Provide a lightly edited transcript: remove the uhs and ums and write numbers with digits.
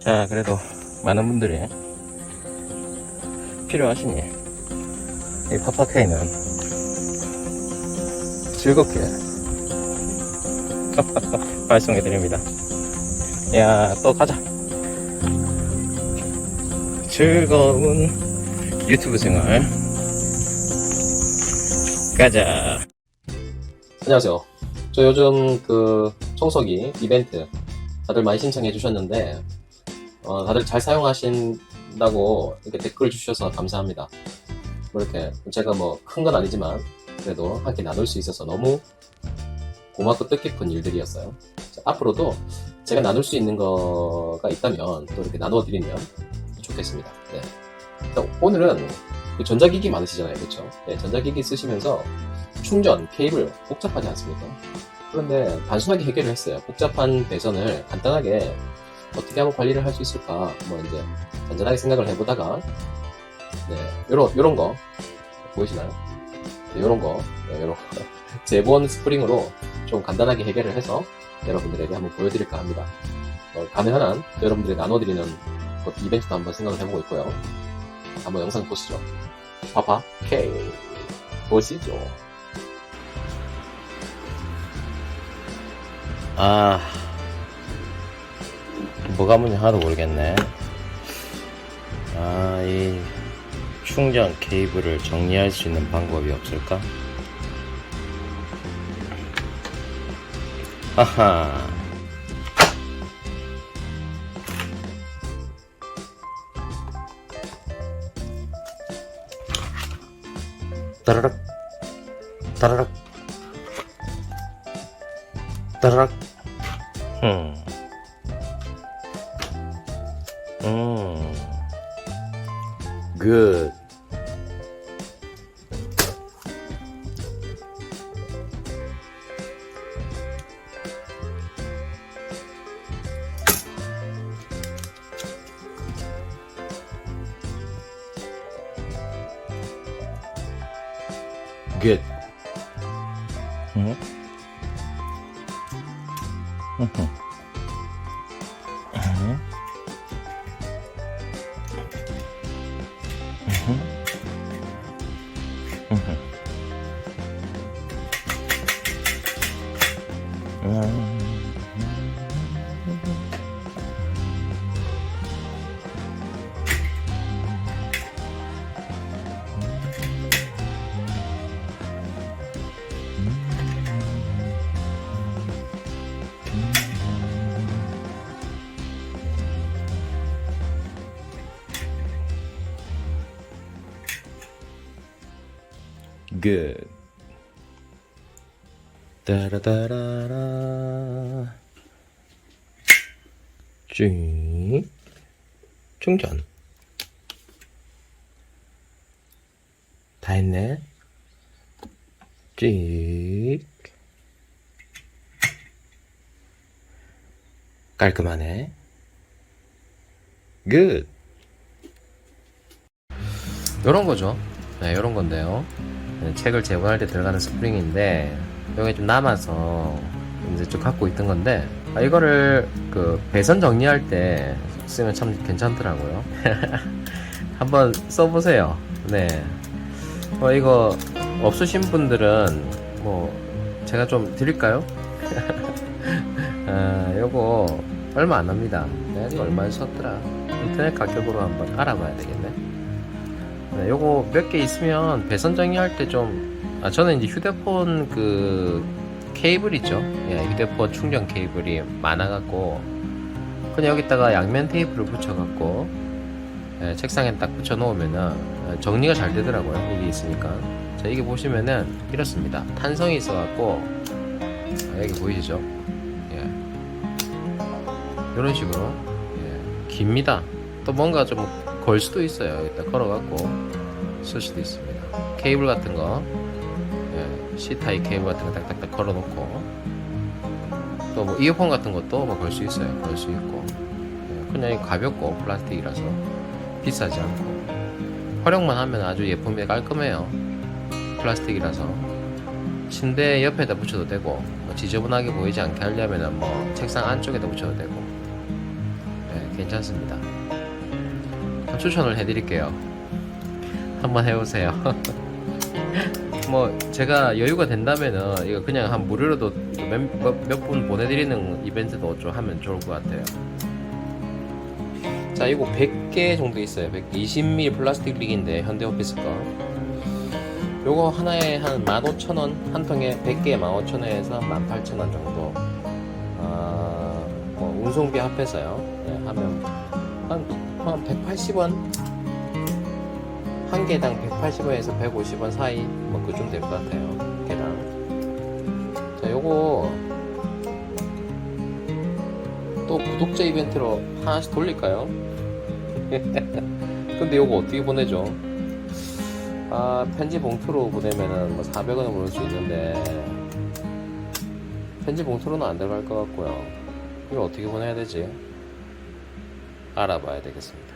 자, 그래도 많은 분들이 필요하시니 이 파파케이는 즐겁게 발송해 드립니다. 야, 또 가자. 즐거운 유튜브 생활 가자. 안녕하세요. 저 요즘 그 청소기 이벤트 다들 많이 신청해 주셨는데 다들 잘 사용하신다고 이렇게 댓글 주셔서 감사합니다. 뭐 이렇게 제가 뭐 큰 건 아니지만 그래도 함께 나눌 수 있어서 너무 고맙고 뜻깊은 일들이었어요. 자, 앞으로도 제가 나눌 수 있는 거가 있다면 또 이렇게 나누어 드리면 좋겠습니다. 네. 오늘은 그 전자기기 많으시잖아요, 그렇죠? 네, 전자기기 쓰시면서 충전 케이블 복잡하지 않습니까? 그런데 단순하게 해결을 했어요. 복잡한 배선을 간단하게 어떻게 하면 관리를 할 수 있을까, 뭐 이제 간단하게 생각을 해보다가 네, 요런 거 보이시나요? 네, 요런 거 제본 스프링으로 좀 간단하게 해결을 해서 여러분들에게 한번 보여드릴까 합니다. 가능한 한 여러분들이 나눠드리는 이벤트도 한번 생각을 해보고 있고요. 한번 영상 보시죠. 파파 K 보시죠. 뭐가 문제 하나도 모르겠네. 이 충전 케이블을 정리할 수 있는 방법이 없을까? 하하. 따라락 따라락 따라락. good. good. good. 따라따라라. 쭉 충전 다 했네. 쭉 깔끔하네. good. 요런 거죠. 네, 요런 건데요. 네, 책을 제본할 때 들어가는 스프링인데 여기 좀 남아서 이제 좀 갖고 있던 건데 이거를 그 배선 정리할 때 쓰면 참 괜찮더라고요. 한번 써보세요. 네. 이거 없으신 분들은 뭐 제가 좀 드릴까요? 요거 얼마 안 합니다. 내가 얼마에 샀더라. 인터넷 가격으로 한번 알아봐야 되겠네. 네, 요거 몇 개 있으면 배선 정리할 때 좀 저는 이제 휴대폰 그 케이블 있죠. 예, 휴대폰 충전 케이블이 많아갖고 그냥 여기다가 양면 테이프를 붙여갖고 예, 책상에 딱 붙여 놓으면은 정리가 잘 되더라고요. 이게 있으니까. 자, 이게 보시면은 이렇습니다. 탄성이 있어갖고 여기 보이시죠? 예, 이런 식으로 예, 깁니다. 또 뭔가 좀 걸 수도 있어요. 여기다 걸어갖고 쓸 수도 있습니다. 케이블 같은 거 예, C타입 케이블 같은 거 딱딱딱 걸어놓고 또 뭐 이어폰 같은 것도 뭐 걸 수 있어요. 걸 수 있고 예, 그냥 가볍고 플라스틱이라서 비싸지 않고 활용만 하면 아주 예쁘게 깔끔해요. 플라스틱이라서 침대 옆에다 붙여도 되고 뭐 지저분하게 보이지 않게 하려면 뭐 책상 안쪽에다 붙여도 되고 예, 괜찮습니다. 추천을 해드릴게요. 한번 해보세요. 뭐 제가 여유가 된다면은 이거 그냥 한 무료로도 몇 분 보내드리는 이벤트도 좀 하면 좋을 것 같아요. 자, 이거 100개 정도 있어요. 120mm 플라스틱 릭인데 현대오피스 거. 요거 하나에 한 15,000원, 한 통에 100개에 15,000원에서 18,000원 정도. 뭐 운송비 합해서요. 네, 하면 한 180원, 한 개당 180원에서 150원 사이 뭐 그쯤 될 것 같아요. 개당. 자, 요거 또 구독자 이벤트로 하나씩 돌릴까요? 근데 요거 어떻게 보내죠? 편지 봉투로 보내면은 뭐 400원을 보낼 수 있는데 편지 봉투로는 안 들어갈 것 같고요. 이걸 어떻게 보내야 되지? 알아봐야 되겠습니다.